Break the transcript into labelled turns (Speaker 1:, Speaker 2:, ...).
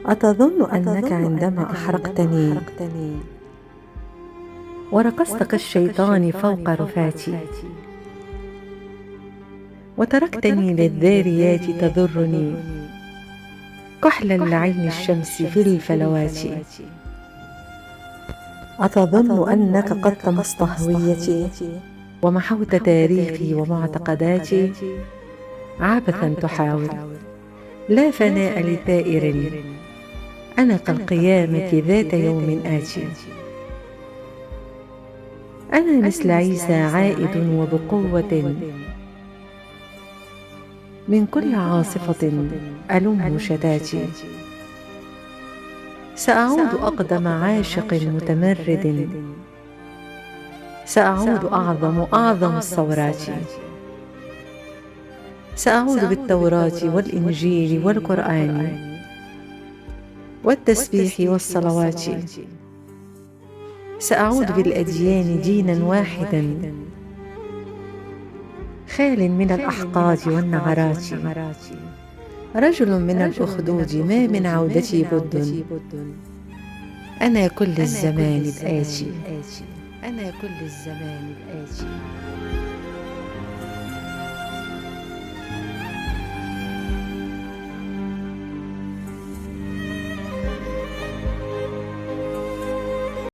Speaker 1: أتظن أنك عندما أحرقتني ورقصت كالشيطان فوق رفاتي، وتركتني للذاريات تضرني كحلا لعين الشمس في الفلوات، أتظن أنك قد طمست هويتي ومحوت تاريخي ومعتقداتي؟ عبثا تحاول، لا فناء لثائر، أنا كالقيامة ذات يوم آتي. أنا مثل عيسى عائد وبقوة من كل عاصفة ألم شتاتي، سأعود أقدم عاشق متمرد، سأعود أعظم الثورات، سأعود بالتوراة والإنجيل والقرآن والتسبيح والصلوات، سأعود بالأديان دينا واحدا خال من الأحقاد والنعرات، رجل من الأخدود ما من عودتي بد، أنا كل الزمان الآتي.